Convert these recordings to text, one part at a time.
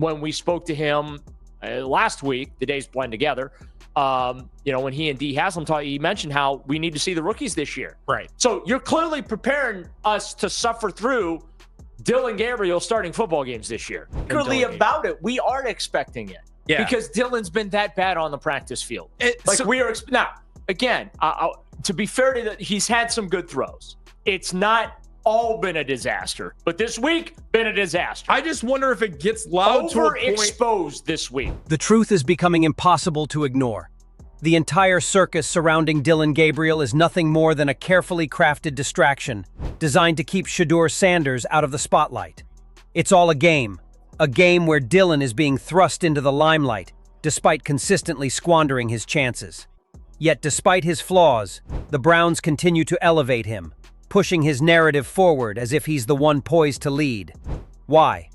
when we spoke to him last week, the days blend together. When he and D. Haslam talked, he mentioned how we need to see the rookies this year. Right. So you're clearly preparing us to suffer through Dillon Gabriel starting football games this year. Literally about it, we aren't expecting it. Yeah. Because Dillon's been that bad on the practice field. Now, again, to be fair to that, he's had some good throws. It's not all been a disaster, but this week been a disaster. I just wonder if it gets loud to a point. Overexposed this week. The truth is becoming impossible to ignore. The entire circus surrounding Dillon Gabriel is nothing more than a carefully crafted distraction designed to keep Shedeur Sanders out of the spotlight. It's all a game where Dillon is being thrust into the limelight despite consistently squandering his chances. Yet despite his flaws, the Browns continue to elevate him, pushing his narrative forward as if he's the one poised to lead. Why?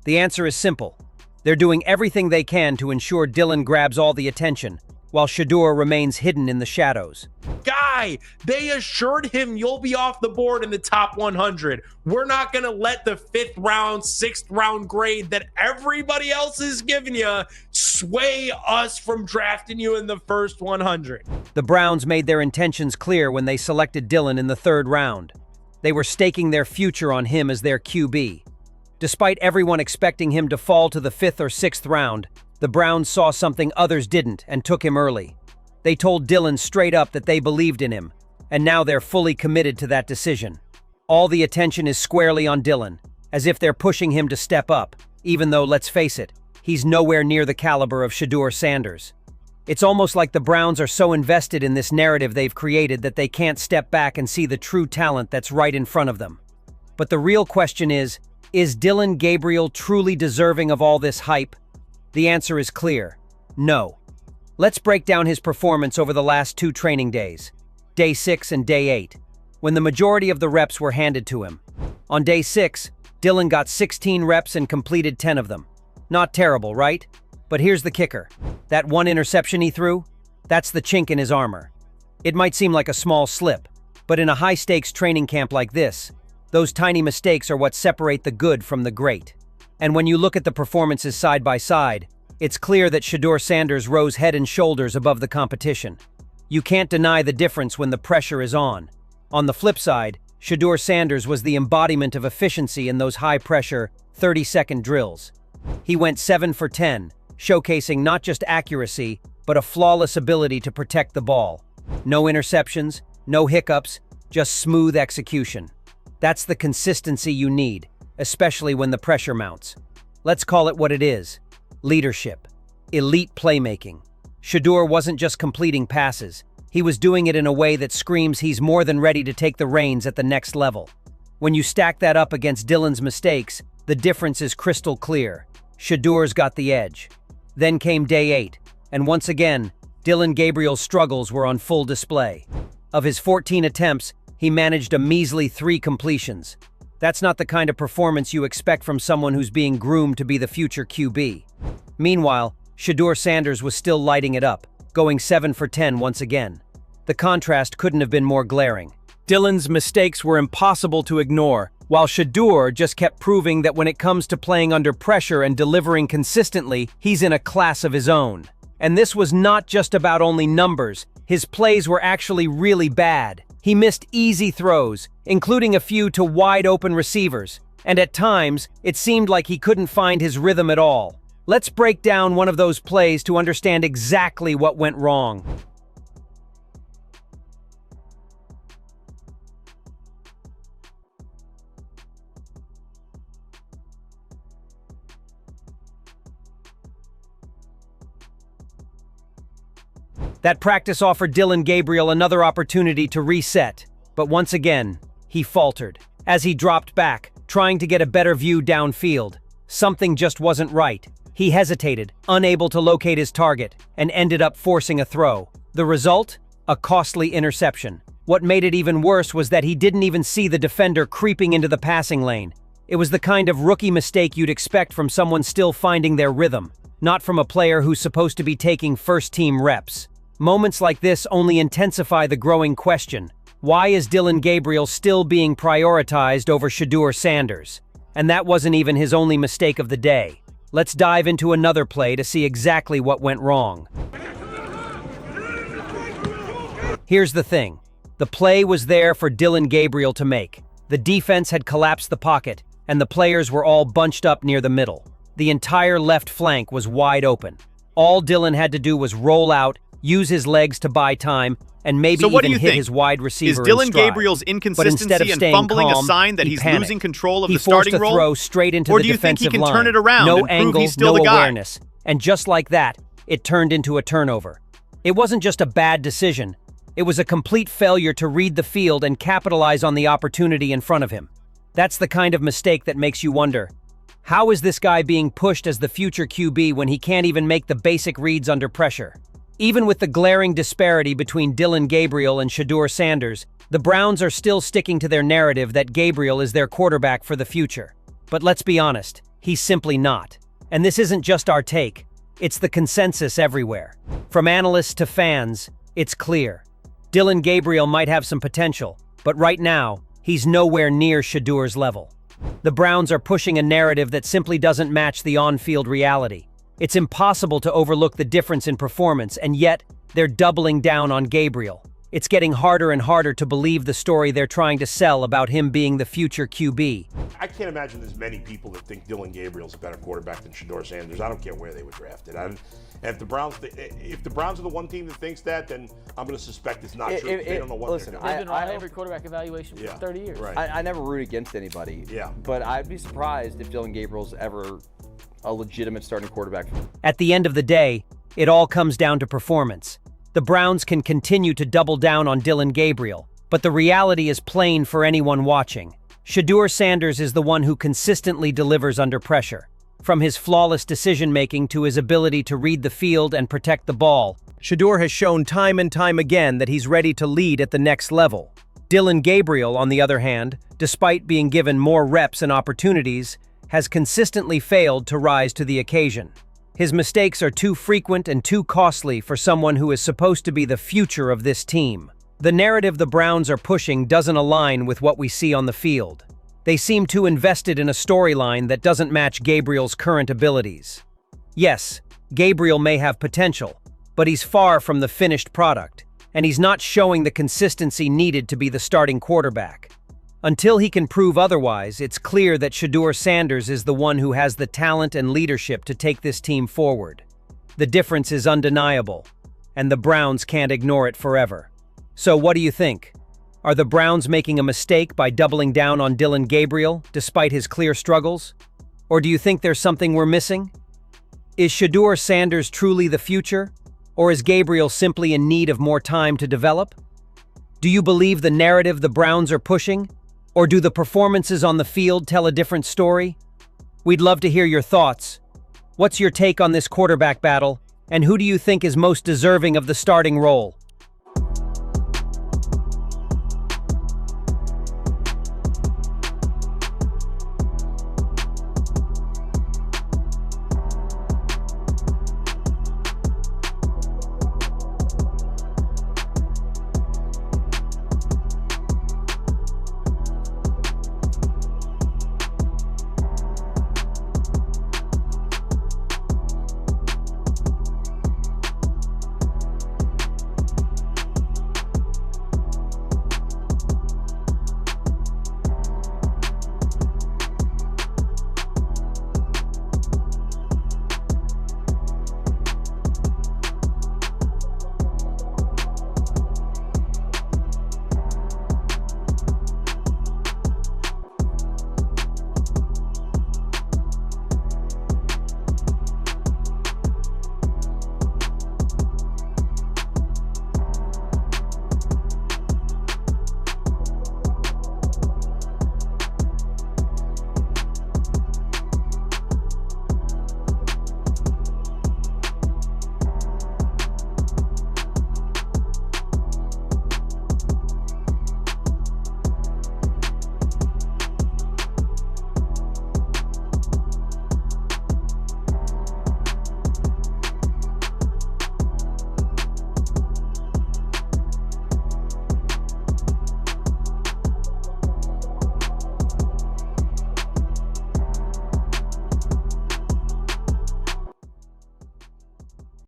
The answer is simple. They're doing everything they can to ensure Dillon grabs all the attention, while Shedeur remains hidden in the shadows. Guy, they assured him you'll be off the board in the top 100. We're not going to let the 5th round, 6th round grade that everybody else is giving you sway us from drafting you in the first 100. The Browns made their intentions clear when they selected Dillon in the 3rd round. They were staking their future on him as their QB. Despite everyone expecting him to fall to the 5th or 6th round, the Browns saw something others didn't and took him early. They told Dillon straight up that they believed in him, and now they're fully committed to that decision. All the attention is squarely on Dillon, as if they're pushing him to step up, even though, let's face it, he's nowhere near the caliber of Shedeur Sanders. It's almost like the Browns are so invested in this narrative they've created that they can't step back and see the true talent that's right in front of them. But the real question is Dillon Gabriel truly deserving of all this hype? The answer is clear: no. Let's break down his performance over the last 2 training days, Day 6 and Day 8, when the majority of the reps were handed to him. On Day 6, Dillon got 16 reps and completed 10 of them. Not terrible, right? But here's the kicker. That one interception he threw, that's the chink in his armor. It might seem like a small slip, but in a high-stakes training camp like this, those tiny mistakes are what separate the good from the great. And when you look at the performances side by side, it's clear that Shedeur Sanders rose head and shoulders above the competition. You can't deny the difference when the pressure is on. On the flip side, Shedeur Sanders was the embodiment of efficiency in those high-pressure, 30-second drills. He went 7 for 10, showcasing not just accuracy, but a flawless ability to protect the ball. No interceptions, no hiccups, just smooth execution. That's the consistency you need, especially when the pressure mounts. Let's call it what it is: leadership, elite playmaking. Shedeur wasn't just completing passes, he was doing it in a way that screams he's more than ready to take the reins at the next level. When you stack that up against Dillon's mistakes, the difference is crystal clear. Shedeur's got the edge. Then came Day 8, and once again, Dillon Gabriel's struggles were on full display. Of his 14 attempts, he managed a measly 3 completions. That's not the kind of performance you expect from someone who's being groomed to be the future QB. Meanwhile, Shedeur Sanders was still lighting it up, going 7 for 10 once again. The contrast couldn't have been more glaring. Dillon's mistakes were impossible to ignore, while Shedeur just kept proving that when it comes to playing under pressure and delivering consistently, he's in a class of his own. And this was not just about only numbers. His plays were actually really bad. He missed easy throws, including a few to wide-open receivers, and at times, it seemed like he couldn't find his rhythm at all. Let's break down one of those plays to understand exactly what went wrong. That practice offered Dillon Gabriel another opportunity to reset, but once again, he faltered. As he dropped back, trying to get a better view downfield, something just wasn't right. He hesitated, unable to locate his target, and ended up forcing a throw. The result? A costly interception. What made it even worse was that he didn't even see the defender creeping into the passing lane. It was the kind of rookie mistake you'd expect from someone still finding their rhythm, not from a player who's supposed to be taking first-team reps. Moments like this only intensify the growing question: why is Dillon Gabriel still being prioritized over Shedeur Sanders? And that wasn't even his only mistake of the day. Let's dive into another play to see exactly what went wrong. Here's the thing. The play was there for Dillon Gabriel to make. The defense had collapsed the pocket, and the players were all bunched up near the middle. The entire left flank was wide open. All Dillon had to do was roll out, use his legs to buy time, and maybe even hit his wide receiver. Is Dillon Gabriel's inconsistency and fumbling a sign that he's losing control of the starting role? He forced a throw straight into the defensive line. Or do you think he can turn it around no and angle, prove he's still no the guy? awareness. And just like that, it turned into a turnover. It wasn't just a bad decision. It was a complete failure to read the field and capitalize on the opportunity in front of him. That's the kind of mistake that makes you wonder, how is this guy being pushed as the future QB when he can't even make the basic reads under pressure? Even with the glaring disparity between Dillon Gabriel and Shedeur Sanders, the Browns are still sticking to their narrative that Gabriel is their quarterback for the future. But let's be honest, he's simply not. And this isn't just our take, it's the consensus everywhere. From analysts to fans, it's clear. Dillon Gabriel might have some potential, but right now, he's nowhere near Shedeur's level. The Browns are pushing a narrative that simply doesn't match the on-field reality. It's impossible to overlook the difference in performance, and yet, they're doubling down on Gabriel. It's getting harder and harder to believe the story they're trying to sell about him being the future QB. I can't imagine there's many people that think Dillon Gabriel's a better quarterback than Shedeur Sanders. I don't care where they were drafted. And if the Browns are the one team that thinks that, then I'm going to suspect it's not true. They don't know what they're doing. They've been on every quarterback evaluation for 30 years. Right. I never root against anybody. Yeah. But I'd be surprised if Dillon Gabriel's ever a legitimate starting quarterback. At the end of the day, it all comes down to performance. The Browns can continue to double down on Dillon Gabriel, but the reality is plain for anyone watching. Shedeur Sanders is the one who consistently delivers under pressure. From his flawless decision-making to his ability to read the field and protect the ball, Shedeur has shown time and time again that he's ready to lead at the next level. Dillon Gabriel, on the other hand, despite being given more reps and opportunities, has consistently failed to rise to the occasion. His mistakes are too frequent and too costly for someone who is supposed to be the future of this team. The narrative the Browns are pushing doesn't align with what we see on the field. They seem too invested in a storyline that doesn't match Gabriel's current abilities. Yes, Gabriel may have potential, but he's far from the finished product, and he's not showing the consistency needed to be the starting quarterback. Until he can prove otherwise, it's clear that Shedeur Sanders is the one who has the talent and leadership to take this team forward. The difference is undeniable, and the Browns can't ignore it forever. So what do you think? Are the Browns making a mistake by doubling down on Dillon Gabriel, despite his clear struggles? Or do you think there's something we're missing? Is Shedeur Sanders truly the future? Or is Gabriel simply in need of more time to develop? Do you believe the narrative the Browns are pushing? Or do the performances on the field tell a different story? We'd love to hear your thoughts. What's your take on this quarterback battle, and who do you think is most deserving of the starting role?